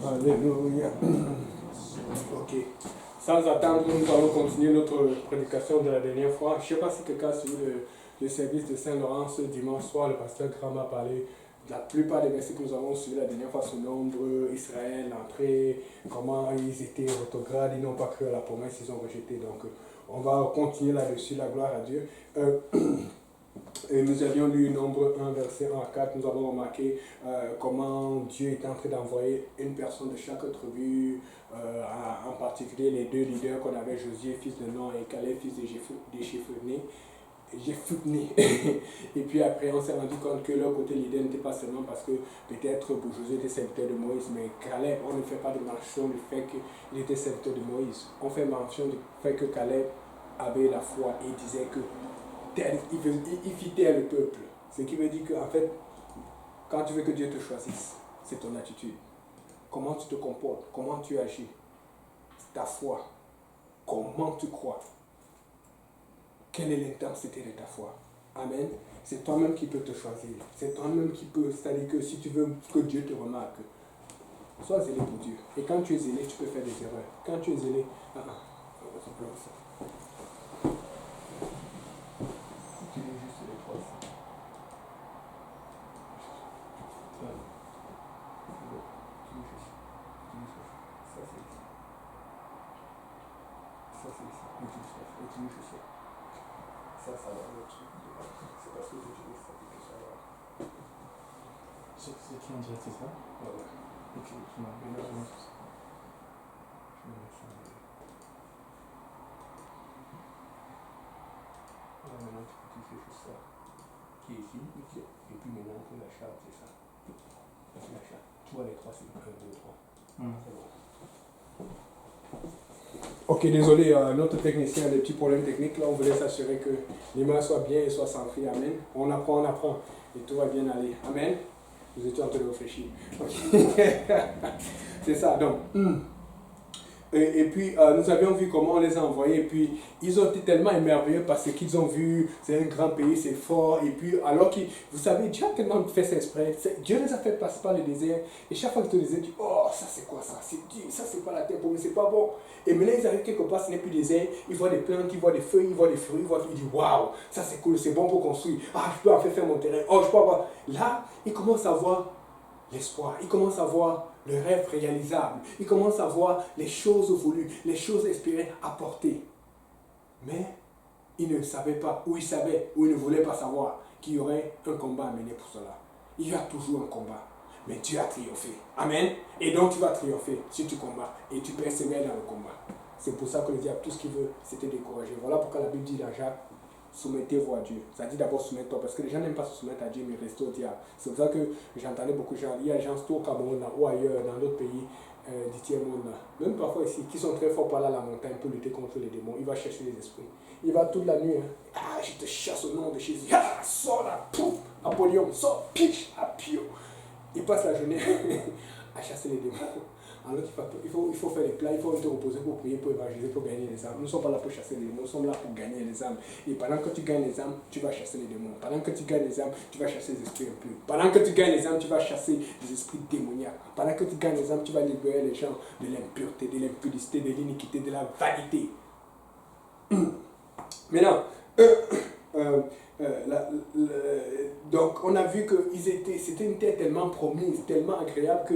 Alléluia. Ok. Sans attendre, nous allons continuer notre prédication de la dernière fois. Je ne sais pas si quelqu'un a suivi le service de Saint-Laurent ce dimanche soir. Le pasteur Graham a parlé de la plupart des versets que nous avons suivis la dernière fois sur nombre, Israël, l'entrée, comment ils étaient rétrogrades, ils n'ont pas cru à la promesse, ils ont rejeté. Donc, on va continuer là-dessus, la gloire à Dieu. Et nous avions lu Nombre 1, verset 1 à 4. Nous avons remarqué comment Dieu est en train d'envoyer une personne de chaque tribu, en particulier les deux leaders qu'on avait, Josué, fils de Nun, et Caleb, fils de Jéphuné. Et puis après, on s'est rendu compte que leur côté leader n'était pas seulement parce que peut-être Josué était serviteur de Moïse, mais Caleb, on ne fait pas de mention du fait qu'il était serviteur de Moïse. On fait mention du fait que Caleb avait la foi et disait que il fit taire le peuple. Ce qui veut dire qu'en fait, quand tu veux que Dieu te choisisse, c'est ton attitude. Comment tu te comportes, comment tu agis, ta foi, comment tu crois, quelle est l'intensité de ta foi. Amen. C'est toi-même qui peux te choisir. C'est toi-même qui peux, c'est-à-dire que si tu veux que Dieu te remarque, sois zélé pour Dieu. Et quand tu es zélé, tu peux faire des erreurs. Quand tu es zélé, ça va le truc. C'est parce que j'utilise ça que ça va. C'est qui en direct, c'est ça? Voilà. Ok, je m'en vais là. Je vais mettre ça. Là, maintenant, tu fais juste ça. Qui est ici. Et puis maintenant, pour la charte, c'est ça. C'est la charte. Tu vois les trois, c'est 1, 2, 3. C'est bon. Ok, désolé, notre technicien a des petits problèmes techniques. Là, on voulait s'assurer que l'image soit bien et soit centrée. Amen. On apprend. Et tout va bien aller. Amen. Vous étiez en train de réfléchir. Okay. C'est ça. Donc, et puis, nous avions vu comment on les a envoyés. Et puis, ils ont été tellement émerveillés parce qu'ils ont vu, c'est un grand pays, c'est fort. Et puis, alors que, vous savez, Dieu a tellement fait ça exprès. Dieu les a fait passer par le désert. Et chaque fois qu'ils te disaient, oh, ça c'est quoi ça? C'est dur, ça c'est pas la terre pour eux, c'est pas bon. Et maintenant, ils arrivent quelque part, ce n'est plus désert. Ils voient des plantes, ils voient des feuilles, ils voient des fruits. Ils disent, waouh, ça c'est cool, c'est bon pour construire. Ah, je peux en faire mon terrain. Oh, je peux avoir. Là, ils commencent à voir l'espoir. Ils commencent à voir le rêve réalisable. Ils commencent à voir les choses voulues, les choses espérées apportées. Mais ils ne savaient pas, ou ils savaient, ou ils ne voulaient pas savoir qu'il y aurait un combat à mener pour cela. Il y a toujours un combat. Mais Dieu a triomphé. Amen. Et donc tu vas triompher si tu combats. Et tu persévères dans le combat. C'est pour ça que le diable, tout ce qu'il veut, c'était décourager. Voilà pourquoi la Bible dit dans Jacques, soumettez-vous à Dieu. Ça dit d'abord soumettez-toi, parce que les gens n'aiment pas se soumettre à Dieu, mais rester au diable. C'est pour ça que j'entendais beaucoup de gens, il y a des gens au Cameroun ou ailleurs, dans d'autres pays du tiers-monde, même parfois ici, qui sont très forts par là à la montagne pour lutter contre les démons. Il va chercher les esprits. Il va toute la nuit, ah, je te chasse au nom de Jésus. Ah, sors là, pouf, Apollyon, sors, piche, apio. Il passe la journée à chasser les démons. Alors il faut faire les plats, il faut te reposer pour prier, pour évangéliser, pour gagner les âmes. Nous ne sommes pas là pour chasser les démons, nous sommes là pour gagner les âmes. Et pendant que tu gagnes les âmes, tu vas chasser les démons. Pendant que tu gagnes les âmes, tu vas chasser les esprits impurs. Pendant que tu gagnes les âmes, tu vas chasser les esprits démoniaques. Pendant que tu gagnes les âmes, tu vas libérer les gens de l'impureté, de l'impudicité, de l'iniquité, de la vanité. Maintenant, donc on a vu que c'était une terre tellement promise, tellement agréable que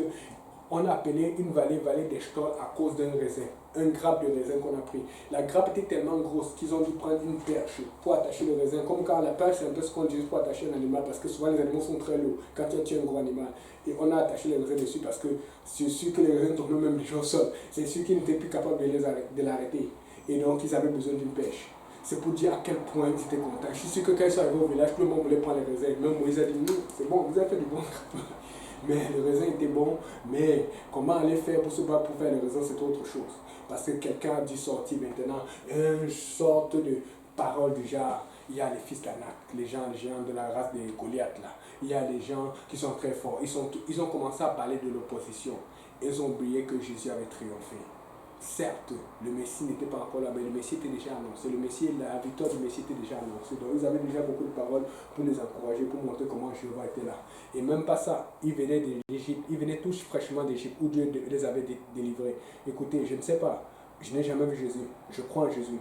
on a appelé une vallée d'Eshcol à cause d'un raisin, un grappe de raisin qu'on a pris. La grappe était tellement grosse qu'ils ont dû prendre une perche pour attacher le raisin. Comme quand la perche, c'est un peu ce qu'on utilise pour attacher un animal, parce que souvent les animaux sont très lourds quand tu as un gros animal. Et on a attaché les raisins dessus parce que c'est sûr que les raisins tombaient même déjà au sol. C'est sûr qu'ils n'étaient plus capables de l'arrêter. Et donc ils avaient besoin d'une pêche. C'est pour dire à quel point ils étaient contents. Je suis sûr que quand ils sont arrivés au village, tout le monde voulait prendre les raisins. Même Moïse a dit, non, c'est bon, vous avez fait du bon travail. Mais le raisin était bon, mais comment aller faire pour se battre pour faire le raisin, c'est autre chose. Parce que quelqu'un a dû sortir maintenant une sorte de parole du genre, il y a les fils d'Anak, les gens de la race des Goliath là. Il y a des gens qui sont très forts. Ils ont commencé à parler de l'opposition. Ils ont oublié que Jésus avait triomphé. certes, le Messie n'était pas encore là, mais le Messie était déjà annoncé. Le Messie, la victoire du Messie était déjà annoncée. Donc ils avaient déjà beaucoup de paroles pour les encourager, pour montrer comment Jéhovah était là. Et même pas ça, ils venaient d'Égypte, ils venaient tous fraîchement d'Égypte, où Dieu les avait délivrés. Écoutez, je ne sais pas, je n'ai jamais vu Jésus, je crois en Jésus.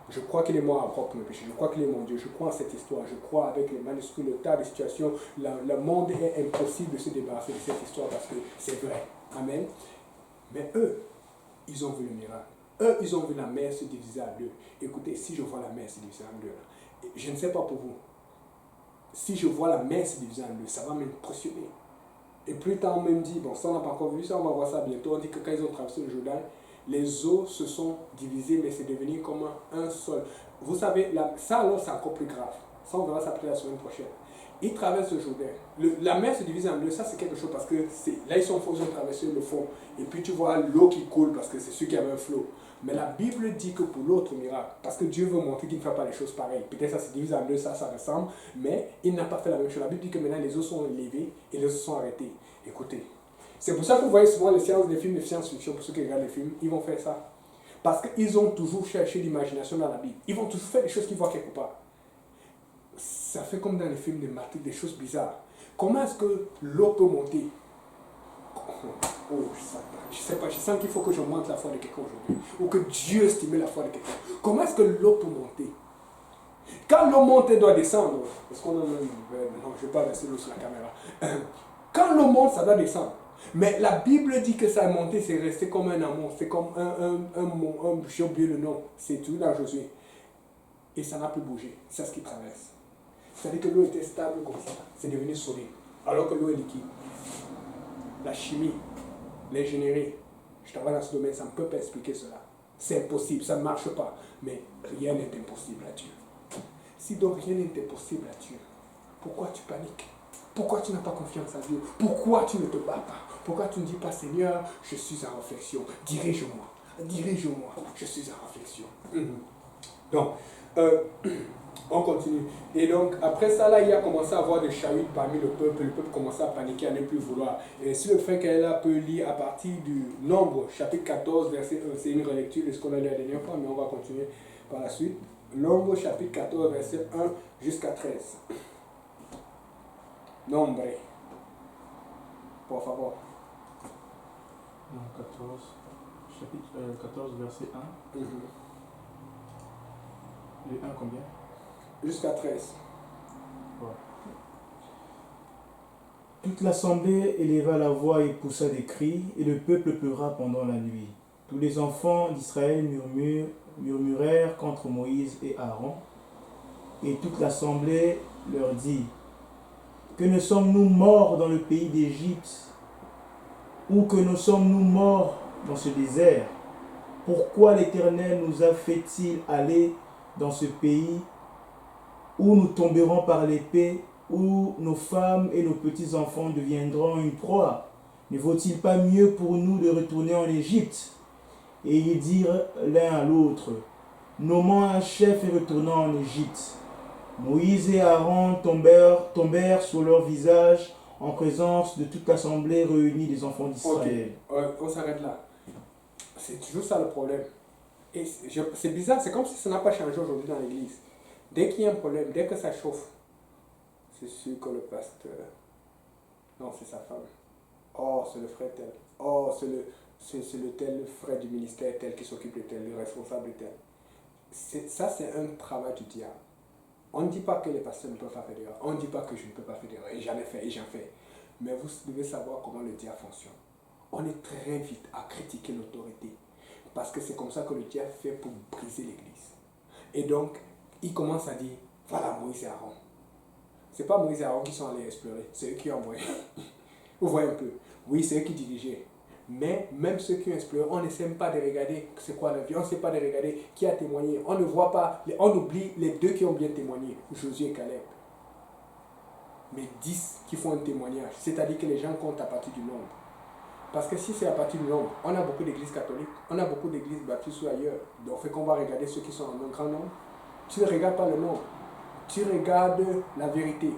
Je crois qu'il est mort à propre mes péchés. Je crois qu'il est mon Dieu. Je crois en cette histoire. Je crois avec les manuscrits, le tas de situations. Le monde est impossible de se débarrasser de cette histoire parce que c'est vrai. Amen. Mais eux, ils ont vu le miracle. Eux, ils ont vu la mer se diviser à deux. Écoutez, si je vois la mer se diviser en deux, je ne sais pas pour vous. Si je vois la mer se diviser en deux, ça va m'impressionner. Et plus tard, on me dit, bon, ça on n'a pas encore vu, ça on va voir ça bientôt. On dit que quand ils ont traversé le Jourdain, les eaux se sont divisées, mais c'est devenu comme un seul. Vous savez, ça alors c'est encore plus grave. Ça on verra ça peut-être la semaine prochaine. Ils traversent le Jourdain. La mer se divise en deux, ça c'est quelque chose parce que là ils ont traversé le fond. Et puis tu vois l'eau qui coule parce que c'est celui qui avait un flot. Mais la Bible dit que pour l'autre miracle, parce que Dieu veut montrer qu'il ne fait pas les choses pareilles. Peut-être ça se divise en deux, ça ressemble, mais il n'a pas fait la même chose. La Bible dit que maintenant les eaux sont levées et les eaux sont arrêtées. Écoutez, c'est pour ça que vous voyez souvent les films de science-fiction, pour ceux qui regardent les films, ils vont faire ça. Parce qu'ils ont toujours cherché l'imagination dans la Bible. Ils vont toujours faire des choses qu'ils voient quelque part. Ça fait comme dans les films de Matrix, des choses bizarres. Comment est-ce que l'eau peut monter? Oh, je sais pas, je sens qu'il faut que je monte la foi de quelqu'un aujourd'hui. Ou que Dieu estime la foi de quelqu'un. Comment est-ce que l'eau peut monter? Quand l'eau monte, elle doit descendre. Est-ce qu'on a même... Non, je ne vais pas verser l'eau sur la caméra. Quand l'eau monte, ça doit descendre. Mais la Bible dit que ça a monté, c'est resté comme un amour. C'est comme j'ai oublié le nom. C'est tout dans Josué. Et ça n'a plus bougé. C'est ce qui traverse. C'est-à-dire que l'eau était stable comme ça. C'est devenu solide. Alors que l'eau est liquide. La chimie, l'ingénierie, je travaille dans ce domaine, ça ne peut pas expliquer cela. C'est impossible, ça ne marche pas. Mais rien n'est impossible à Dieu. Si donc rien n'est impossible à Dieu, pourquoi tu paniques? Pourquoi tu n'as pas confiance à Dieu? Pourquoi tu ne te bats pas? Pourquoi tu ne dis pas, Seigneur, je suis en réflexion, dirige-moi, dirige-moi, je suis en réflexion. Donc, on continue. Et donc, après ça, là, il a commencé à avoir des chahutes parmi le peuple commençait à paniquer, à ne plus vouloir. Et si le frère qu'elle a peut lire à partir du Nombre, chapitre 14, verset 1, c'est une relecture de ce qu'on a lu la dernière fois, mais on va continuer par la suite. Nombre, chapitre 14, verset 1 jusqu'à 13. Nombre. Por favor. Non, 14, chapitre 14, verset 1. Le 1 combien? Jusqu'à 13. Ouais. Toute l'assemblée éleva la voix et poussa des cris, et le peuple pleura pendant la nuit. Tous les enfants d'Israël murmurèrent contre Moïse et Aaron, et toute l'assemblée leur dit: Que ne sommes-nous morts dans le pays d'Égypte, ou que ne sommes-nous morts dans ce désert? Pourquoi l'Éternel nous a fait-il aller dans ce pays où nous tomberons par l'épée, où nos femmes et nos petits-enfants deviendront une proie? Ne vaut-il pas mieux pour nous de retourner en Égypte? Et ils dirent l'un à l'autre: Nommons un chef et retournons en Égypte. Moïse et Aaron tombèrent sur leur visage en présence de toute l'assemblée réunie des enfants d'Israël. Ok, on s'arrête là. C'est toujours ça le problème. Et c'est bizarre, c'est comme si ça n'a pas changé aujourd'hui dans l'église. Dès qu'il y a un problème, dès que ça chauffe, c'est sûr que le pasteur... Non, c'est sa femme. Oh, c'est le frère tel. Oh, c'est le tel frère du ministère tel qui s'occupe de tel, le responsable de tel. Ça, c'est un travail du diable. On ne dit pas que les pasteurs ne peuvent pas faire d'erreur. On ne dit pas que je ne peux pas faire d'erreur. Et j'en ai fait, et j'en fais. Mais vous devez savoir comment le diable fonctionne. On est très vite à critiquer l'autorité. Parce que c'est comme ça que le diable fait pour briser l'église. Et donc, il commence à dire, voilà Moïse et Aaron. Ce n'est pas Moïse et Aaron qui sont allés explorer, c'est eux qui ont envoyé. Vous voyez un peu. Oui, c'est eux qui dirigeaient. Mais même ceux qui ont exploré, on n'essaie même pas de regarder c'est quoi la vie, on ne sait pas de regarder qui a témoigné. On ne voit pas, on oublie les deux qui ont bien témoigné, Josué et Caleb. Mais 10 qui font un témoignage, c'est-à-dire que les gens comptent à partir du nombre. Parce que si c'est à partir du nombre, on a beaucoup d'églises catholiques, on a beaucoup d'églises baptistes ou ailleurs. Donc, fait qu'on va regarder ceux qui sont en un grand nombre. Tu ne regardes pas le nombre, tu regardes la vérité,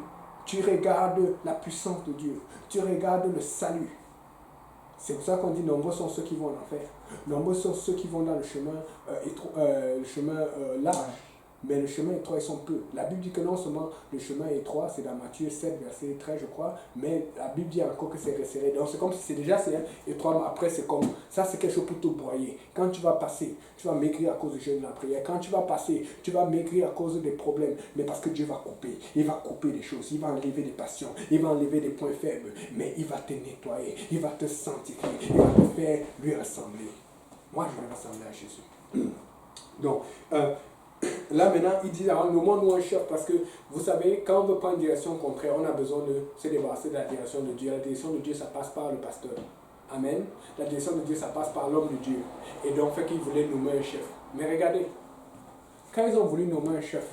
tu regardes la puissance de Dieu, tu regardes le salut. C'est pour ça qu'on dit nombreux sont ceux qui vont en enfer. Nombreux sont ceux qui vont dans le chemin, large. Mais le chemin étroit, ils sont peu. La Bible dit que non seulement le chemin étroit, c'est dans Matthieu 7, verset 13, je crois, mais la Bible dit encore que c'est resserré. Donc c'est comme si c'est déjà étroit, mais après c'est comme, ça c'est quelque chose pour te broyer. Quand tu vas passer, tu vas maigrir à cause du jeûne de la prière. Quand tu vas passer, tu vas maigrir à cause des problèmes. Mais parce que Dieu va couper. Il va couper des choses, il va enlever des passions, il va enlever des points faibles. Mais il va te nettoyer, il va te sanctifier, il va te faire lui ressembler. Moi je vais ressembler à Jésus. Donc, là maintenant, il dit, nommons-nous un chef parce que, vous savez, quand on veut prendre une direction contraire, on a besoin de se débarrasser de la direction de Dieu. La direction de Dieu, ça passe par le pasteur. Amen. La direction de Dieu, ça passe par l'homme de Dieu. Et donc, fait qu'ils voulaient nommer un chef. Mais regardez, quand ils ont voulu nommer un chef,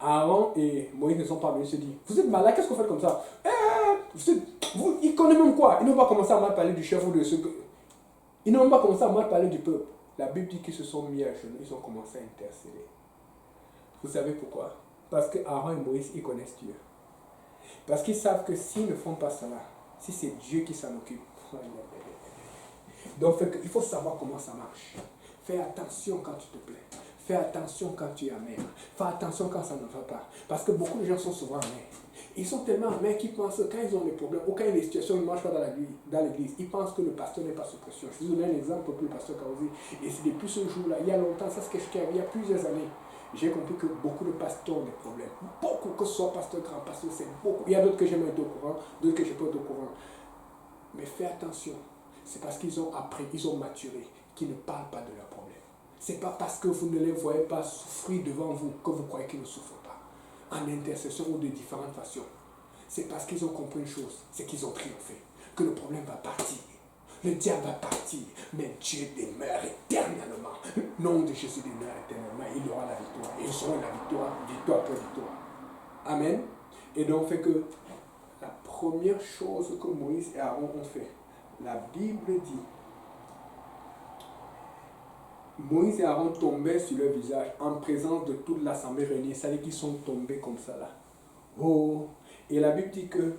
Aaron et Moïse ne sont pas venus se dire, vous êtes malade, qu'est-ce que vous faites comme ça? Ils connaissent même quoi? Ils n'ont pas commencé à mal parler du chef ou de ceux que... Ils n'ont pas commencé à mal parler du peuple. La Bible dit qu'ils se sont mis à genoux, ils ont commencé à intercéder. Vous savez pourquoi? Parce que Aaron et Moïse, ils connaissent Dieu. Parce qu'ils savent que s'ils ne font pas cela, si c'est Dieu qui s'en occupe, donc il faut savoir comment ça marche. Fais attention quand tu te plais. Fais attention quand tu es amer. Fais attention quand ça ne va pas. Parce que beaucoup de gens sont souvent amers. Ils sont tellement amers qu'ils pensent que quand ils ont des problèmes ou quand il y a des situations qui ne marchent pas dans l'église, ils pensent que le pasteur n'est pas sous pression. Je vous donne un exemple pour le pasteur Kaouzi. Et c'est depuis ce jour-là, il y a longtemps, ça c'est quelque chose qui arrive il y a plusieurs années. J'ai compris que beaucoup de pasteurs ont des problèmes. Beaucoup, que ce soit pasteur, grand pasteur, c'est beaucoup. Il y a d'autres que j'aime être au courant, d'autres que je peux être au courant. Mais fais attention. C'est parce qu'ils ont appris, ils ont maturé, qu'ils ne parlent pas de leurs problèmes. C'est pas parce que vous ne les voyez pas souffrir devant vous que vous croyez qu'ils ne souffrent pas. En intercession ou de différentes façons. C'est parce qu'ils ont compris une chose, c'est qu'ils ont triomphé. Que le problème va partir. Le diable va partir, mais Dieu demeure éternellement. Le nom de Jésus demeure éternellement. Il aura la victoire. Et ils auront la victoire, victoire après victoire. Amen. Et donc, fait que la première chose que Moïse et Aaron ont fait, la Bible dit, Moïse et Aaron tombaient sur leur visage en présence de toute l'assemblée réunie. Ça veut dire qu'ils sont tombés comme ça là. Oh. Et la Bible dit que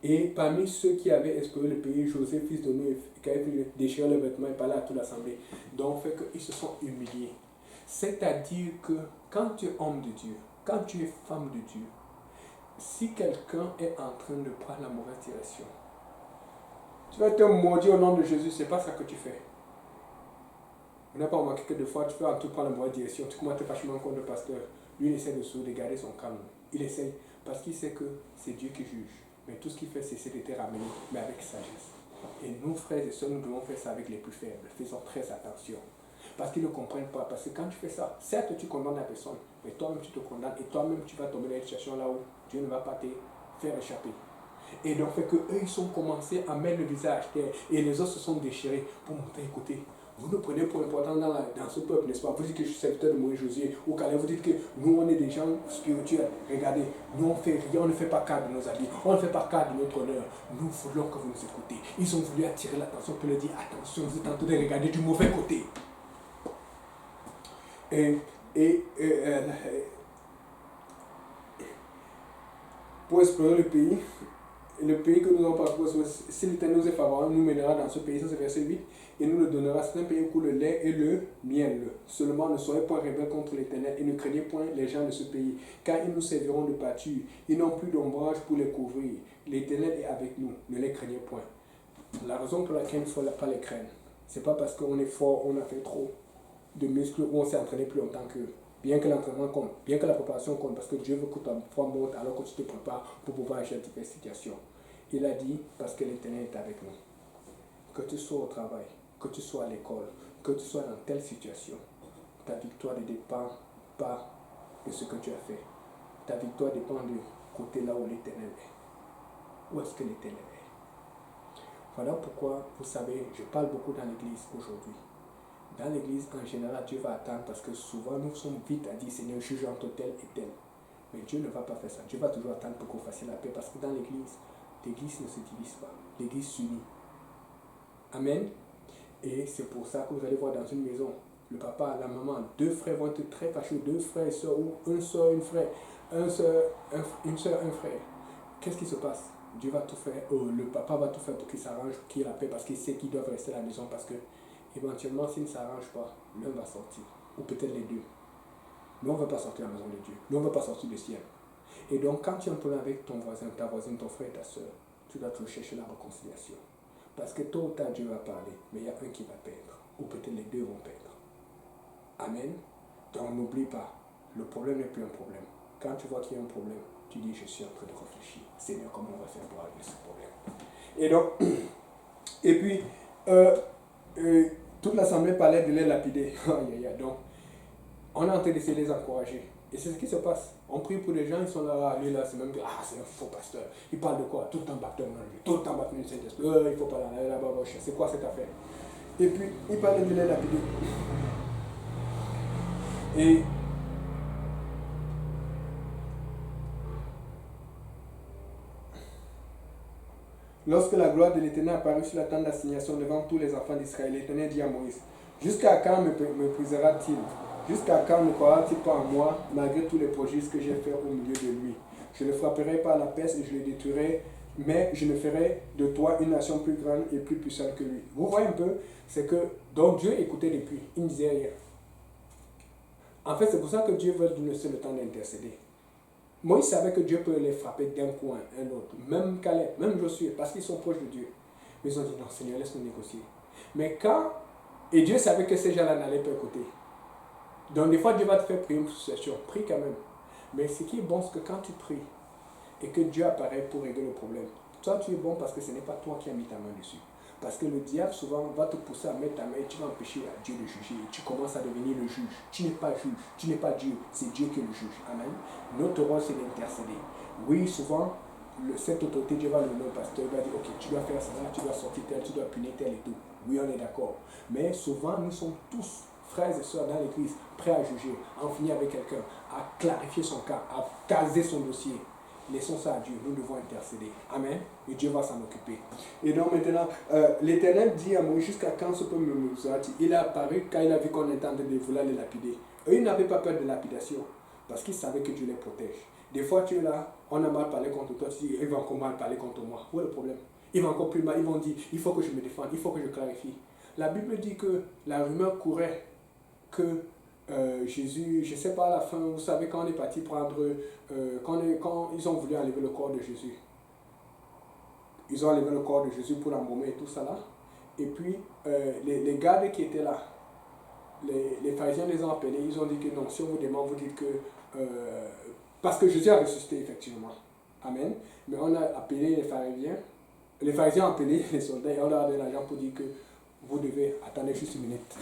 et parmi ceux qui avaient exploré le pays, José, fils de Nun, qui avait déchiré le vêtement et parlé à toute l'assemblée. Donc, fait qu'ils se sont humiliés. C'est-à-dire que quand tu es homme de Dieu, quand tu es femme de Dieu, si quelqu'un est en train de prendre la mauvaise direction, tu vas te maudire au nom de Jésus, c'est pas ça que tu fais. On n'a pas remarqué que des fois, tu peux en tout prendre la mauvaise direction, tu commences à te fâcher contre le pasteur. Lui, il essaie de garder son calme. Il essaie, parce qu'il sait que c'est Dieu qui juge. Mais tout ce qu'il fait, c'est de te ramener, mais avec sagesse. Et nous, frères et sœurs, nous devons faire ça avec les plus faibles. Faisons très attention. Parce qu'ils ne comprennent pas. Parce que quand tu fais ça, certes, tu condamnes la personne, mais toi-même, tu te condamnes. Et toi-même, tu vas tomber dans une situation là où Dieu ne va pas te faire échapper. Et donc, fait que eux, ils ont commencé à mettre le visage terre. Et les autres se sont déchirés pour montrer, écoutez, vous nous prenez pour important dans ce peuple, n'est-ce pas? Vous dites que je suis serviteur de Moïse Josué, ou Calais, vous dites que nous, on est des gens spirituels. Regardez, nous, on fait rien, on ne fait pas cas de nos habits, on ne fait pas cas de notre honneur. Nous voulons que vous nous écoutez. Ils ont voulu attirer l'attention pour leur dire, attention, vous êtes en train de regarder du mauvais côté. Pour explorer le pays que nous avons parcouru, si l'Éternel nous est favorable, nous mènera dans ce pays, ça c'est verset 8, et nous le donnera. C'est un pays où coule le lait et le miel. Seulement ne soyez point rebelles contre l'Éternel et ne craignez point les gens de ce pays, car ils nous serviront de pâture. Ils n'ont plus d'ombrage pour les couvrir. L'Éternel est avec nous, ne les craignez point. La raison pour laquelle il ne faut pas les craindre, c'est pas parce qu'on est fort, on a fait trop de muscles ou on s'est entraîné plus longtemps qu'eux. Bien que l'entraînement compte, bien que la préparation compte, parce que Dieu veut que ta foi monte alors que tu te prépares pour pouvoir agir à diverses situations. Il a dit, parce que l'Éternel est avec nous. Que tu sois au travail, que tu sois à l'école, que tu sois dans telle situation, ta victoire ne dépend pas de ce que tu as fait. Ta victoire dépend du côté là où l'Éternel est. Où est-ce que l'Éternel est? Voilà pourquoi, vous savez, je parle beaucoup dans l'église aujourd'hui. Dans l'église, en général, Dieu va attendre parce que souvent nous sommes vite à dire Seigneur, juge entre tel et tel. Mais Dieu ne va pas faire ça. Dieu va toujours attendre pour que vous fassiez la paix parce que dans l'église ne se divise pas. L'église s'unit. Amen. Et c'est pour ça que vous allez voir dans une maison, le papa, la maman, deux frères vont être très fâchés, deux frères et sœurs, ou un soeur, une frère, une soeur, un frère. Qu'est-ce qui se passe? Dieu va tout faire, le papa va tout faire pour qu'il s'arrange, pour qu'il y ait la paix, parce qu'il sait qu'ils doivent rester à la maison, parce que éventuellement, s'ils ne s'arrangent pas, l'un va sortir, ou peut-être les deux. Nous, on ne veut pas sortir de la maison de Dieu. Nous, on ne veut pas sortir du ciel. Et donc, quand tu es un problème avec ton voisin, ta voisine, ton frère et ta soeur, tu dois toujours chercher la réconciliation. Parce que tôt ou tard, Dieu va parler, mais il y a un qui va perdre, ou peut-être les deux vont perdre. Amen. Donc, n'oublie pas, le problème n'est plus un problème. Quand tu vois qu'il y a un problème, tu dis, je suis en train de réfléchir. Seigneur, comment on va faire pour régler ce problème? Et donc, et puis, toute l'assemblée parlait de les lapider. Donc, on est en train d'essayer de les encourager. Et c'est ce qui se passe. On prie pour les gens, ils sont là, lui là, c'est même que, c'est un faux pasteur. Il parle de quoi? Tout le temps baptême, tout le temps baptême du Saint-Esprit. Il faut pas aller là-bas, c'est quoi cette affaire? Et puis, il parlait de les lapider. Et lorsque la gloire de l'Éternel apparut sur la tente d'assignation devant tous les enfants d'Israël, l'Éternel dit à Moïse, jusqu'à quand me méprisera-t-il? Jusqu'à quand ne croira-t-il pas en moi, malgré tous les prodiges que j'ai faits au milieu de lui? Je le frapperai par la peste et je le détruirai, mais je ne ferai de toi une nation plus grande et plus puissante que lui. Vous voyez un peu, c'est que, donc Dieu écoutait les pluies, il ne disait rien. En fait, c'est pour ça que Dieu veut nous laisser le temps d'intercéder. Moïse savait que Dieu peut les frapper d'un coin, un autre, même Caleb, même Josué, parce qu'ils sont proches de Dieu. Mais ils ont dit, non Seigneur, laisse-nous négocier. Mais quand, et Dieu savait que ces gens-là n'allaient pas écouter. Donc des fois, Dieu va te faire prier une situation, prie quand même. Mais ce qui est bon, c'est que quand tu pries, et que Dieu apparaît pour régler le problème, toi tu es bon parce que ce n'est pas toi qui as mis ta main dessus. Parce que le diable souvent va te pousser à mettre ta main et tu vas empêcher à Dieu de juger. Et tu commences à devenir le juge. Tu n'es pas juge, tu n'es pas Dieu, c'est Dieu qui est le juge. Amen. Notre rôle c'est d'intercéder. Oui, souvent, cette autorité, Dieu va le nommer pasteur, il va dire, ok, tu dois faire ça, tu dois sortir tel, tu dois punir tel et tout. Oui, on est d'accord. Mais souvent, nous sommes tous frères et sœurs dans l'église, prêts à juger, à en finir avec quelqu'un, à clarifier son cas, à caser son dossier. Laissons ça à Dieu, nous devons intercéder. Amen. Et Dieu va s'en occuper. Et donc maintenant, l'Éternel dit à Moïse, jusqu'à quand ce peut me méprisera-t-il? Il est apparu quand il a vu qu'on était en train de vouloir les lapider. Eux, ils n'avaient pas peur de lapidation, parce qu'ils savaient que Dieu les protège. Des fois, tu es là, on a mal parlé contre toi, tu dis, il va encore mal parler contre moi. Où est le problème? Il va encore plus mal, ils vont dire, il faut que je me défende, il faut que je clarifie. La Bible dit que la rumeur courait que Jésus, je ne sais pas à la fin, vous savez, quand on est parti prendre, quand ils ont voulu enlever le corps de Jésus, ils ont enlevé le corps de Jésus pour l'embaumer et tout ça là, et puis les gardes qui étaient là, les pharisiens les ont appelés, ils ont dit que non, si on vous demande, vous dites que, parce que Jésus a ressuscité effectivement, amen, mais on a appelé les pharisiens ont appelé les soldats et on leur a donné l'argent pour dire que vous devez, attendre juste une minute.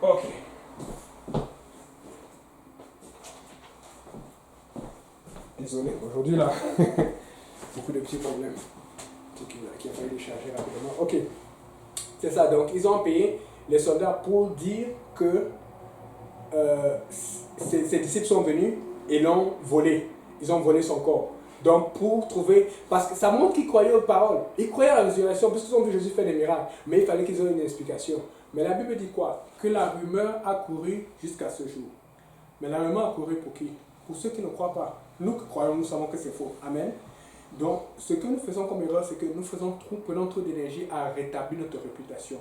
Ok. Désolé, aujourd'hui là, beaucoup de petits problèmes. Qui a fallu les charger rapidement. Ok, c'est ça. Donc ils ont payé les soldats pour dire que ses disciples sont venus et l'ont volé. Ils ont volé son corps. Donc pour trouver, parce que ça montre qu'ils croyaient aux paroles. Ils croyaient à la résurrection parce qu'ils ont vu Jésus faire des miracles. Mais il fallait qu'ils aient une explication. Mais la Bible dit quoi? Que la rumeur a couru jusqu'à ce jour. Mais la rumeur a couru pour qui? Pour ceux qui ne croient pas. Nous qui croyons, nous savons que c'est faux. Amen. Donc, ce que nous faisons comme erreur, c'est que nous prenons trop d'énergie à rétablir notre réputation.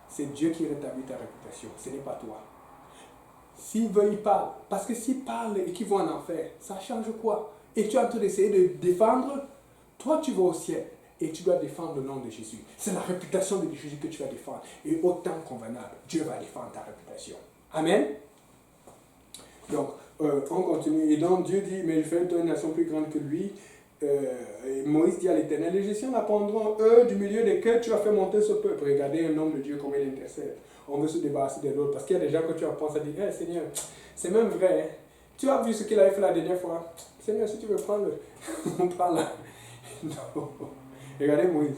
C'est Dieu qui rétablit ta réputation, ce n'est pas toi. S'il veut, il parle. Parce que s'il parle et qu'ils vont en enfer, ça change quoi? Et tu es en train d'essayer de défendre, toi tu vas au ciel et tu dois défendre le nom de Jésus. C'est la réputation de Jésus que tu vas défendre. Et autant convenable, Dieu va défendre ta réputation. Amen. Donc, on continue. Et donc Dieu dit, mais je ferai de toi une nation plus grande que lui. Et Moïse dit à l'Éternel, les Égyptiens apprendront, eux, du milieu desquels tu as fait monter ce peuple. Regardez un homme de Dieu comme il intercède. On veut se débarrasser de l'autre. Parce qu'il y a des gens que tu apprends à dire, hey, Seigneur, c'est même vrai. Hein? Tu as vu ce qu'il avait fait la dernière fois. Seigneur, si tu veux prendre, on prend là. Non. Regardez Moïse.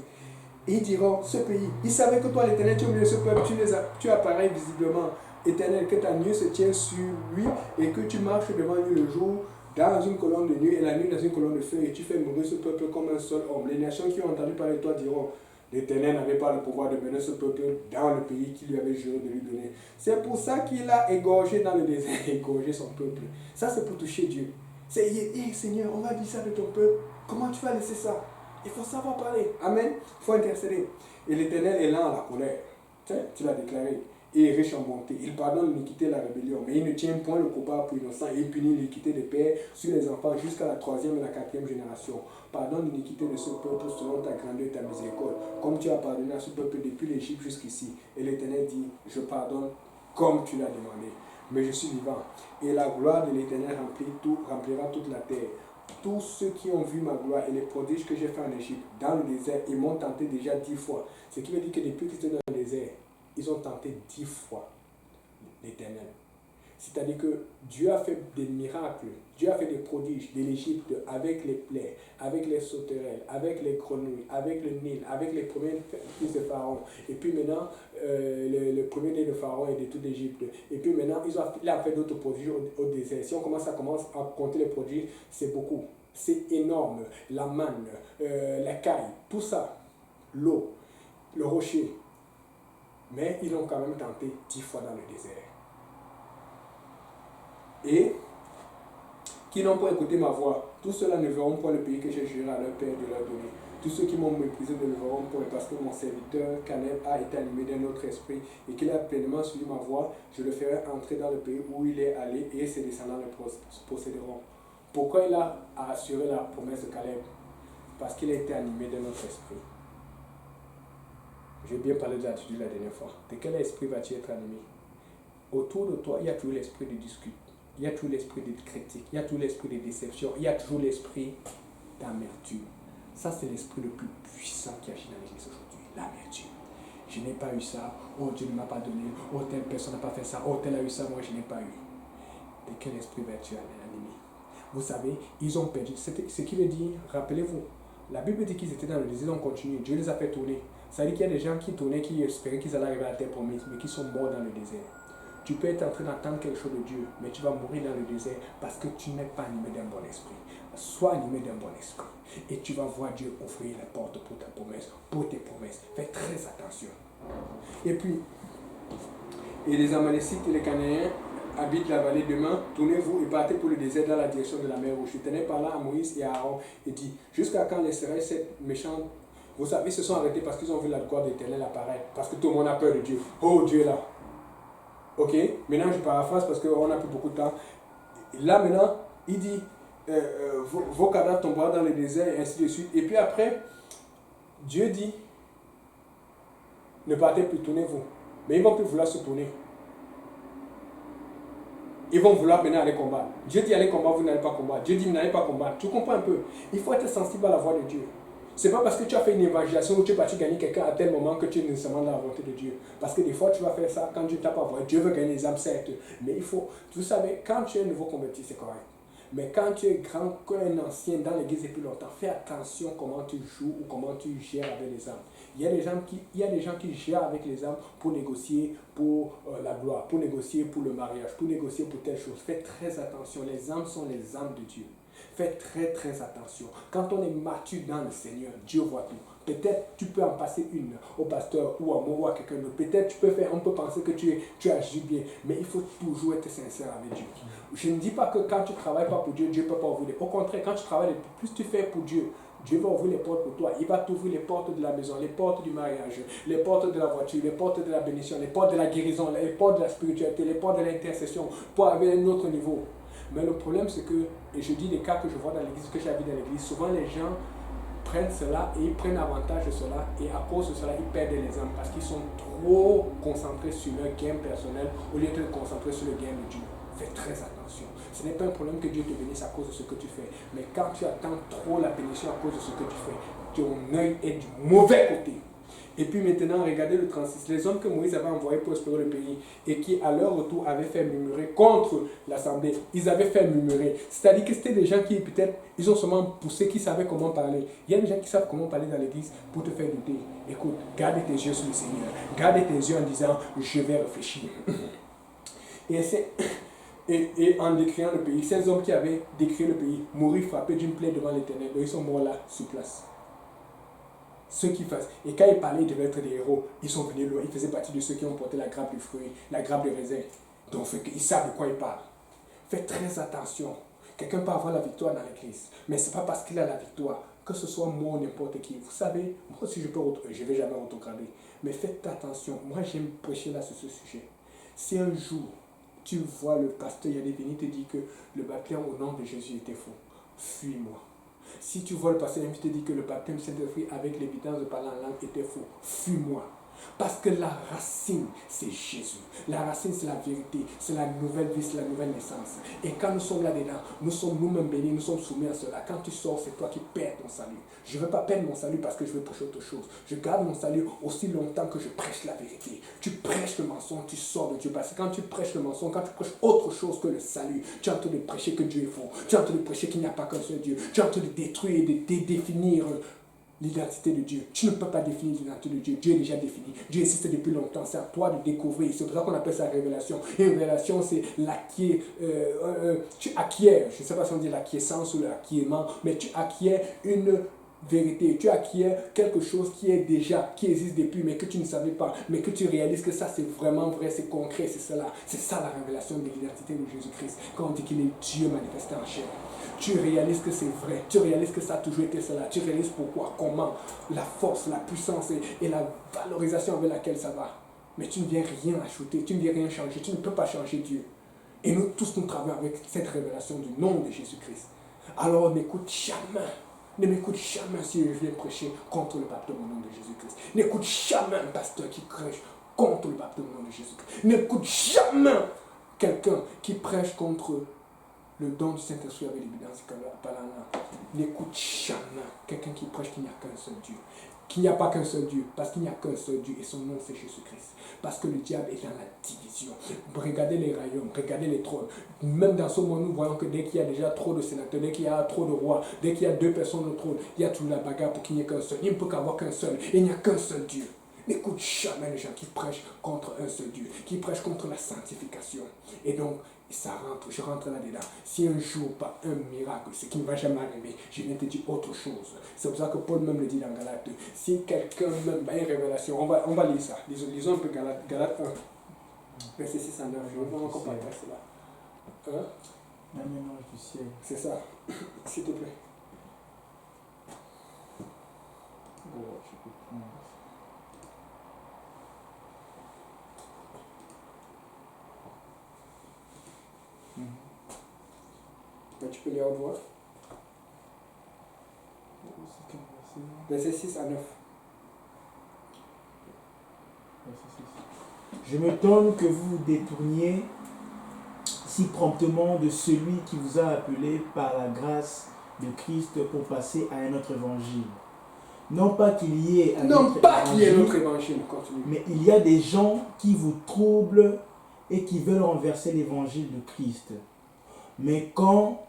Et ils diront, ce pays, ils savaient que toi, l'Éternel, tu es au milieu de ce peuple, tu apparais visiblement, Éternel, que ta nuée se tient sur lui et que tu marches devant lui le jour dans une colonne de nuit et la nuit dans une colonne de feu et tu fais mourir ce peuple comme un seul homme. Les nations qui ont entendu parler de toi diront, l'Éternel n'avait pas le pouvoir de mener ce peuple dans le pays qu'il lui avait juré de lui donner. C'est pour ça qu'il a égorgé dans le désert, égorgé son peuple. Ça, c'est pour toucher Dieu. C'est, Seigneur, on va dire ça de ton peuple. Comment tu vas laisser ça? Il faut savoir parler. Amen. Il faut intercéder. Et l'Éternel est lent à la colère. Tu l'as déclaré. Et riche en bonté. Il pardonne l'iniquité et la rébellion. Mais il ne tient point le coupable pour innocent. Et il punit l'iniquité des pères sur les enfants jusqu'à la 3e et la 4e génération. Pardonne l'iniquité de ce peuple selon ta grandeur et ta miséricorde. Comme tu as pardonné à ce peuple depuis l'Égypte jusqu'ici. Et l'Éternel dit, je pardonne comme tu l'as demandé. Mais je suis vivant. Et la gloire de l'Éternel remplira toute la terre. Tous ceux qui ont vu ma gloire et les prodiges que j'ai fait en Égypte, dans le désert, ils m'ont tenté déjà 10 fois. Ce qui veut dire que depuis qu'ils étaient dans le désert, ils ont tenté 10 fois l'Éternel. C'est-à-dire que Dieu a fait des miracles, Dieu a fait des prodiges de l'Égypte avec les plaies, avec les sauterelles, avec les grenouilles, avec le Nil, avec les premiers fils de Pharaon. Et puis maintenant, le premier né de Pharaon et de toute l'Égypte. Et puis maintenant, il a fait d'autres prodiges au désert. Si on commence à compter les prodiges, c'est beaucoup. C'est énorme. La manne, la caille, tout ça, l'eau, le rocher. Mais ils l'ont quand même tenté 10 fois dans le désert. Et qui n'ont pas écouté ma voix, tous ceux-là ne verront pas le pays que j'ai juré à leur père de leur donner. Tous ceux qui m'ont méprisé ne le verront pas, parce que mon serviteur Caleb a été animé d'un autre esprit et qu'il a pleinement suivi ma voix, je le ferai entrer dans le pays où il est allé et ses descendants le posséderont. Pourquoi il a assuré la promesse de Caleb? Parce qu'il a été animé d'un autre esprit. J'ai bien parlé de l'attitude la dernière fois. De quel esprit vas-tu être animé? Autour de toi, il y a toujours l'esprit de discute. Il y a toujours l'esprit de critique. Il y a toujours l'esprit de déception. Il y a toujours l'esprit d'amertume. Ça, c'est l'esprit le plus puissant qui agit dans l'église aujourd'hui. L'amertume. Je n'ai pas eu ça. Oh, Dieu ne m'a pas donné. Oh, telle personne n'a pas fait ça. Oh, telle a eu ça. Moi, je n'ai pas eu. De quel esprit vas-tu animé? Vous savez, ils ont perdu. Ce qui veut dire, rappelez-vous, la Bible dit qu'ils étaient dans le désert, ils ont continué. Dieu les a fait tourner. Ça veut dire qu'il y a des gens qui tournaient, qui espéraient qu'ils allaient arriver à la terre promise, mais qui sont morts dans le désert. Tu peux être en train d'attendre quelque chose de Dieu, mais tu vas mourir dans le désert parce que tu n'es pas animé d'un bon esprit. Sois animé d'un bon esprit et tu vas voir Dieu ouvrir les portes pour ta promesse, pour tes promesses. Fais très attention. Et puis, et les Amalécites et les Cananéens habitent la vallée. Demain, tournez-vous et partez pour le désert dans la direction de la mer Rouge. L'Éternel parla à Moïse et à Aaron et dit, jusqu'à quand laisserai cette méchante... Vous savez, ils se sont arrêtés parce qu'ils ont vu la gloire de l'Éternel apparaître. Parce que tout le monde a peur de Dieu. Oh, Dieu est là. Ok, maintenant je paraphrase parce qu'on n'a plus beaucoup de temps. Là maintenant, il dit, vos cadavres tomberont dans le désert et ainsi de suite. Et puis après, Dieu dit, ne partez plus, tournez-vous. Mais ils ne vont plus vouloir se tourner. Ils vont vouloir maintenant aller combattre. Dieu dit allez combattre, vous n'allez pas combattre. Dieu dit vous n'allez pas combattre. Tu comprends un peu? Il faut être sensible à la voix de Dieu. Ce n'est pas parce que tu as fait une évangélisation ou tu es parti gagner quelqu'un à tel moment que tu es nécessairement dans la volonté de Dieu. Parce que des fois, tu vas faire ça quand Dieu t'a pas voix. Dieu veut gagner les âmes, certes. Mais il faut, vous savez, quand tu es un nouveau converti, c'est correct. Mais quand tu es grand, qu'un ancien dans l'église depuis longtemps, fais attention comment tu joues ou comment tu gères avec les âmes. Il y a des gens qui gèrent avec les âmes pour négocier pour la gloire, pour négocier pour le mariage, pour négocier pour telle chose. Faites très attention. Les âmes sont les âmes de Dieu. Faites très très attention. Quand on est mature dans le Seigneur, Dieu voit tout. Peut-être tu peux en passer une au pasteur ou à moi ou à quelqu'un d'autre. Peut-être on peut penser que tu agis bien, mais il faut toujours être sincère avec Dieu. Je ne dis pas que quand tu ne travailles pas pour Dieu, Dieu ne peut pas ouvrir. Au contraire, quand tu travailles, plus tu fais pour Dieu, Dieu va ouvrir les portes pour toi. Il va t'ouvrir les portes de la maison, les portes du mariage, les portes de la voiture, les portes de la bénédiction, les portes de la guérison, les portes de la spiritualité, les portes de l'intercession pour arriver à un autre niveau. Mais le problème, c'est que, et je dis les cas que je vois dans l'église, que j'ai vu dans l'église, souvent les gens prennent cela et ils prennent avantage de cela et à cause de cela, ils perdent les âmes parce qu'ils sont trop concentrés sur leur gain personnel au lieu de se concentrer sur le gain de Dieu. Fais très attention. Ce n'est pas un problème que Dieu te bénisse à cause de ce que tu fais. Mais quand tu attends trop la bénédiction à cause de ce que tu fais, ton œil est du mauvais côté. Et puis maintenant, regardez le 36. Les hommes que Moïse avait envoyés pour explorer le pays et qui, à leur retour, avaient fait murmurer contre l'assemblée. Ils avaient fait murmurer. C'est-à-dire que c'était des gens qui, peut-être, ils ont seulement poussé, qui savaient comment parler. Il y a des gens qui savent comment parler dans l'église pour te faire douter. Écoute, garde tes yeux sur le Seigneur. Garde tes yeux en disant, je vais réfléchir. Et en décrivant le pays, ces hommes qui avaient décrit le pays, mourir frappés d'une plaie devant l'Éternel, donc ils sont morts là, sur place. Ceux qui fassent. Et quand ils parlaient, ils devaient être des héros. Ils sont venus loin. Ils faisaient partie de ceux qui ont porté la grappe de fruits, la grappe de raisin. Donc, ils savent de quoi ils parlent. Faites très attention. Quelqu'un peut avoir la victoire dans l'église. Mais ce n'est pas parce qu'il a la victoire, que ce soit moi ou n'importe qui. Vous savez, moi aussi je ne vais jamais autograder. Mais faites attention. Moi, j'aime prêcher là sur ce sujet. Si un jour, tu vois le pasteur y aller venir te dire que le baptême au nom de Jésus était faux, fuis-moi. Si tu vois le pasteur te dire que le baptême Saint-Esprit avec l'évidence de parler en langue était faux, fuis-moi. Parce que la racine, c'est Jésus. La racine, c'est la vérité. C'est la nouvelle vie, c'est la nouvelle naissance. Et quand nous sommes là-dedans, nous sommes nous-mêmes bénis, nous sommes soumis à cela. Quand tu sors, c'est toi qui perds ton salut. Je ne veux pas perdre mon salut parce que je veux prêcher autre chose. Je garde mon salut aussi longtemps que je prêche la vérité. Tu prêches le mensonge, tu sors de Dieu. Parce que quand tu prêches le mensonge, quand tu prêches autre chose que le salut, tu es en train de prêcher que Dieu est faux. Tu es en train de prêcher qu'il n'y a pas qu'un seul Dieu. Tu es en train de détruire et de définir l'identité de Dieu. Tu ne peux pas définir l'identité de Dieu. Dieu est déjà défini. Dieu existe depuis longtemps. C'est à toi de découvrir. C'est pour ça qu'on appelle ça révélation. Et une révélation, c'est tu acquiers, je ne sais pas si on dit l'acquiescence ou l'acquiescement, mais tu acquiers une vérité. Tu acquiers quelque chose qui existe depuis, mais que tu ne savais pas. Mais que tu réalises que ça, c'est vraiment vrai, c'est concret, c'est cela. C'est ça la révélation de l'identité de Jésus-Christ. Quand on dit qu'il est Dieu manifesté en chair. Tu réalises que c'est vrai, tu réalises que ça a toujours été cela, tu réalises pourquoi, comment, la force, la puissance et la valorisation avec laquelle ça va. Mais tu ne viens rien ajouter, tu ne viens rien changer, tu ne peux pas changer Dieu. Et nous tous, nous travaillons avec cette révélation du nom de Jésus-Christ. Alors n'écoute jamais, ne m'écoute jamais si je viens prêcher contre le baptême au nom de Jésus-Christ. N'écoute jamais un pasteur qui prêche contre le baptême au nom de Jésus-Christ. N'écoute jamais quelqu'un qui prêche contre le don du Saint-Esprit avec l'évidence que n'écoute jamais quelqu'un qui prêche qu'il n'y a qu'un seul Dieu. Qu'il n'y a pas qu'un seul Dieu, parce qu'il n'y a qu'un seul Dieu et son nom c'est Jésus-Christ. Parce que le diable est dans la division. Regardez les royaumes, regardez les trônes. Même dans ce monde, nous voyons que dès qu'il y a déjà trop de sénateurs, dès qu'il y a trop de rois, dès qu'il y a 2 personnes au trône, il y a toute la bagarre pour qu'il n'y ait qu'un seul. Il ne peut qu'avoir qu'un seul. Et il n'y a qu'un seul Dieu. N'écoute jamais les gens qui prêchent contre un seul Dieu, qui prêchent contre la sanctification. Et donc, je rentre là-dedans. Si un jour, pas un miracle, ce qui ne va jamais arriver, je viens te dire autre chose. C'est pour ça que Paul même le dit dans Galates 2. Si quelqu'un même a une révélation, on va lire ça. Lisons un peu Galates 1, verset 6 à 9. Je ne vais encore pas faire cela. Un mélange du ciel. C'est ça. S'il te plaît. Oh, je peux prendre. Tu peux lire au revoir. Verset 6 à 9. Je me donne que vous vous détourniez si promptement de celui qui vous a appelé par la grâce de Christ pour passer à un autre évangile. Non pas qu'il y ait un autre évangile, continue. Mais il y a des gens qui vous troublent et qui veulent renverser l'évangile de Christ. Mais quand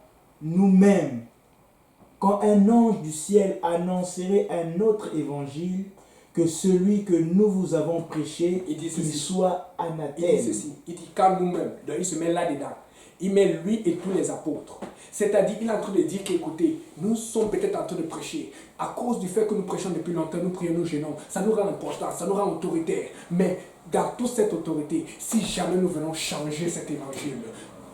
un ange du ciel annoncerait un autre évangile que celui que nous vous avons prêché, qu'il soit anathème. Il dit ceci, il dit quand nous-mêmes, donc il se met là-dedans, il met lui et tous les apôtres. C'est-à-dire, il est en train de dire qu'écoutez, nous sommes peut-être en train de prêcher. À cause du fait que nous prêchons depuis longtemps, nous prions, nous gênons, ça nous rend important, ça nous rend autoritaire. Mais dans toute cette autorité, si jamais nous venons changer cet évangile,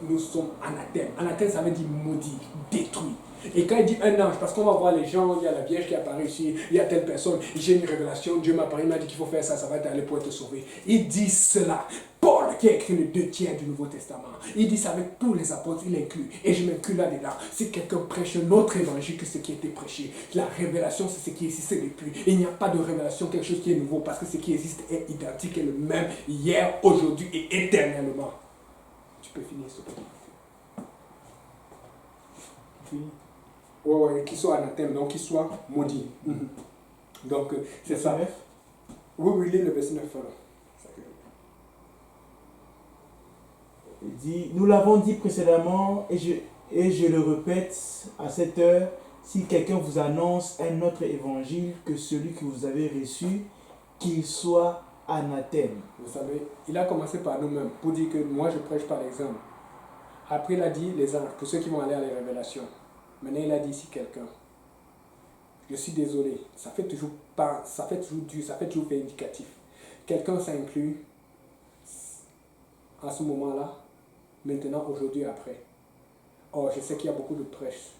nous sommes anathèmes. Anathème, ça veut dire maudit, détruit. Et quand il dit un ange, parce qu'on va voir les gens, il y a la Vierge qui apparaît ici, il y a telle personne, j'ai une révélation, Dieu m'a parlé, il m'a dit qu'il faut faire ça, ça va t'aller pour être sauvé. Il dit cela. Paul qui a écrit les 2 tiers du Nouveau Testament, il dit ça avec tous les apôtres, il inclut, et je m'inclus là-dedans. Si quelqu'un prêche un autre évangile que ce qui a été prêché, la révélation c'est ce qui existait depuis. Et il n'y a pas de révélation, quelque chose qui est nouveau, parce que ce qui existe est identique et le même hier, aujourd'hui et éternellement. Tu peux finir ce petit. Fini. Ouais, qu'il soit anathème, donc qu'il soit maudit. Donc, c'est ça. Oui, lis le verset 9. Alors. Il dit, nous l'avons dit précédemment et je le répète à cette heure, si quelqu'un vous annonce un autre évangile que celui que vous avez reçu, qu'il soit anathème. Vous savez, il a commencé par nous-mêmes pour dire que moi je prêche par l'exemple. Après il a dit les anges, pour ceux qui vont aller à la révélation. Maintenant il a dit si quelqu'un. Je suis désolé, ça fait toujours dur, ça fait toujours vindicatif. Quelqu'un s'inclut à ce moment-là, maintenant, aujourd'hui, après. Or, je sais qu'il y a beaucoup de prêches,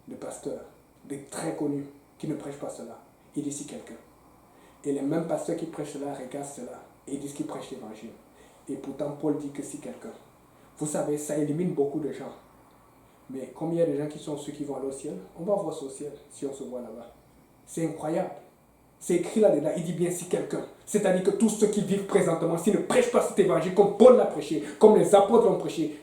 de pasteurs, de très connus, qui ne prêchent pas cela. Il dit si quelqu'un. Et les mêmes pasteurs qui prêchent cela regardent cela et disent qu'ils prêchent l'évangile. Et pourtant, Paul dit que si quelqu'un. Vous savez, ça élimine beaucoup de gens. Mais combien de gens qui sont ceux qui vont aller au ciel? On va voir ça au ciel si on se voit là-bas. C'est incroyable. C'est écrit là-dedans, il dit bien si quelqu'un. C'est-à-dire que tous ceux qui vivent présentement, s'ils ne prêchent pas cet évangile comme Paul l'a prêché, comme les apôtres l'ont prêché,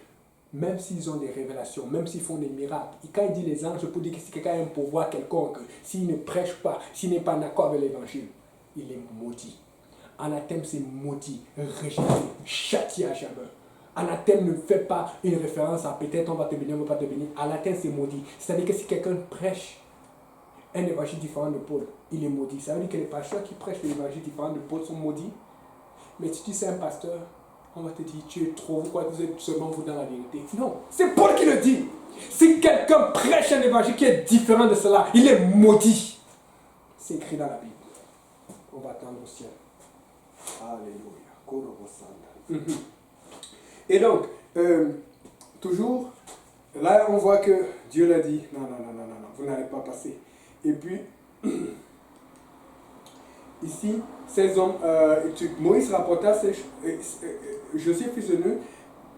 même s'ils ont des révélations, même s'ils font des miracles, et quand il dit les anges, je peux dire que si quelqu'un a un pouvoir quelconque, s'il ne prêche pas, s'il n'est pas en accord avec l'évangile, il est maudit. Anathème, c'est maudit, rejeté, châtié à jamais. Anathème ne fait pas une référence à peut-être on va te bénir, on ne va pas te bénir. Anathème, c'est maudit. C'est-à-dire que si quelqu'un prêche un évangile différent de Paul, il est maudit. Ça veut dire que les pasteurs qui prêchent l'évangile différent de Paul sont maudits. Mais si tu sais un pasteur, on va te dire, tu es trop, vous croyez que vous êtes seulement vous dans la vérité. Non, c'est Paul qui le dit. Si quelqu'un prêche un évangile qui est différent de cela, il est maudit. C'est écrit dans la Bible. On va attendre au ciel. Alléluia. Et donc, toujours, là on voit que Dieu l'a dit, non, vous n'allez pas passer. Et puis, ici, ces hommes, Moïse rapporta, Joseph fils de Nun,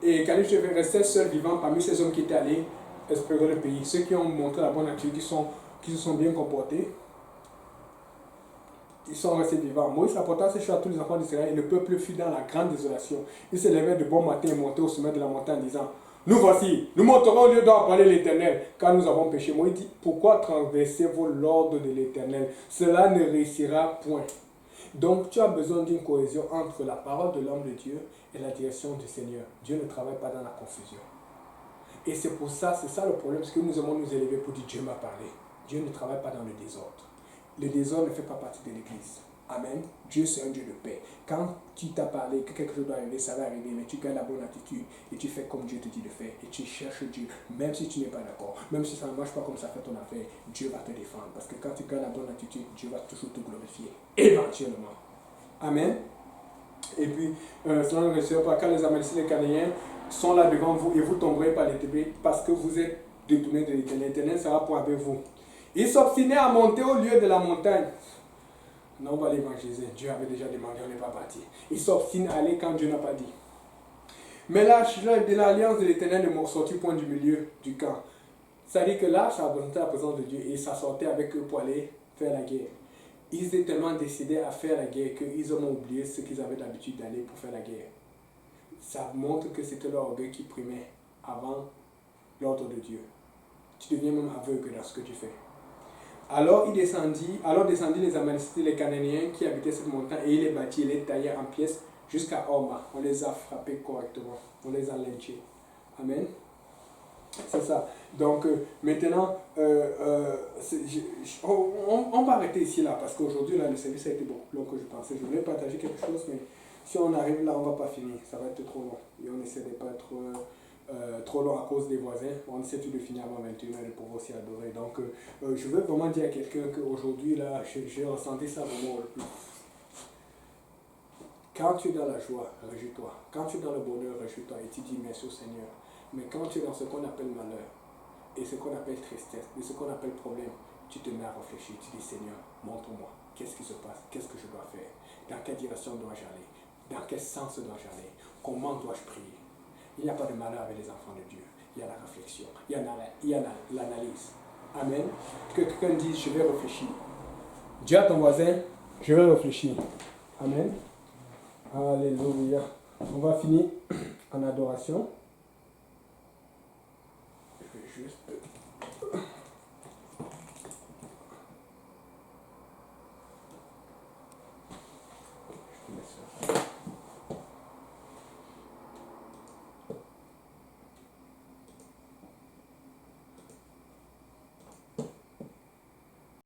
et Caleb restait seul vivant parmi ces hommes qui étaient allés explorer le pays. Ceux qui ont montré la bonne attitude, qui se sont bien comportés, ils sont restés vivants. Moïse rapporta ces choses à tous les enfants d'Israël et le peuple fut dans la grande désolation. Ils se levèrent de bon matin et montaient au sommet de la montagne en disant, nous voici, nous monterons au lieu d'en parler l'Éternel, car nous avons péché. Moïse dit, pourquoi transgressez-vous l'ordre de l'Éternel? Cela ne réussira point. Donc tu as besoin d'une cohésion entre la parole de l'homme de Dieu et la direction du Seigneur. Dieu ne travaille pas dans la confusion. Et c'est pour ça, c'est ça le problème, parce que nous aimons nous élever pour dire Dieu m'a parlé. Dieu ne travaille pas dans le désordre. Le désordre ne fait pas partie de l'Église. Amen. Dieu, c'est un Dieu de paix. Quand tu t'as parlé que quelque chose doit arriver, ça va arriver, mais tu gardes la bonne attitude et tu fais comme Dieu te dit de faire. Et tu cherches Dieu, même si tu n'es pas d'accord. Même si ça ne marche pas comme ça fait ton affaire, Dieu va te défendre. Parce que quand tu gardes la bonne attitude, Dieu va toujours te glorifier. Éventuellement. Amen. Et puis, cela ne réussira pas quand les Amalécites et les Cananéens sont là devant vous et vous tomberez par les ténèbres parce que vous êtes détournés de l'Éternel. L'Éternel sera pour avec vous. Ils s'obstinaient à monter au lieu de la montagne. Non, on va l'évangéliser. Dieu avait déjà demandé, on n'est pas parti. Ils s'obstinent à aller quand Dieu n'a pas dit. Mais l'arche de l'alliance de l'Éternel ne sortit point du milieu du camp. C'est-à-dire que l'arche a représenté la présence de Dieu et ça sortait avec eux pour aller faire la guerre. Ils étaient tellement décidés à faire la guerre qu'ils ont oublié ce qu'ils avaient l'habitude d'aller pour faire la guerre. Ça montre que c'était leur orgueil qui primait avant l'ordre de Dieu. Tu deviens même aveugle dans ce que tu fais. Alors descendit les Amalécites et les Cananéens qui habitaient cette montagne et il les bâtit et les tailla en pièces jusqu'à Horma. On les a frappés correctement, on les a lynchés. Amen. C'est ça. Donc maintenant, on va arrêter ici là parce qu'aujourd'hui là le service a été beaucoup plus long que je pensais. Je voulais partager quelque chose, mais si on arrive là, on ne va pas finir. Ça va être trop long. Et on essaie de ne pas être trop long à cause des voisins. On essaie de finir avant 21h et de pouvoir aussi adorer. Donc je veux vraiment dire à quelqu'un qu'aujourd'hui là, j'ai ressenti ça vraiment le plus. Quand tu es dans la joie, réjouis-toi. Quand tu es dans le bonheur, réjouis-toi et tu dis merci au Seigneur. Mais quand tu es dans ce qu'on appelle malheur, et ce qu'on appelle tristesse, et ce qu'on appelle problème, tu te mets à réfléchir, tu dis Seigneur, montre-moi, qu'est-ce qui se passe, qu'est-ce que je dois faire, dans quelle direction dois-je aller, dans quel sens dois-je aller, comment dois-je prier. Il n'y a pas de malheur avec les enfants de Dieu, il y a la réflexion, il y a l'analyse. Amen. Que quelqu'un dise, je vais réfléchir. Dis à ton voisin, je vais réfléchir. Amen. Alléluia. On va finir en adoration. Je vais juste...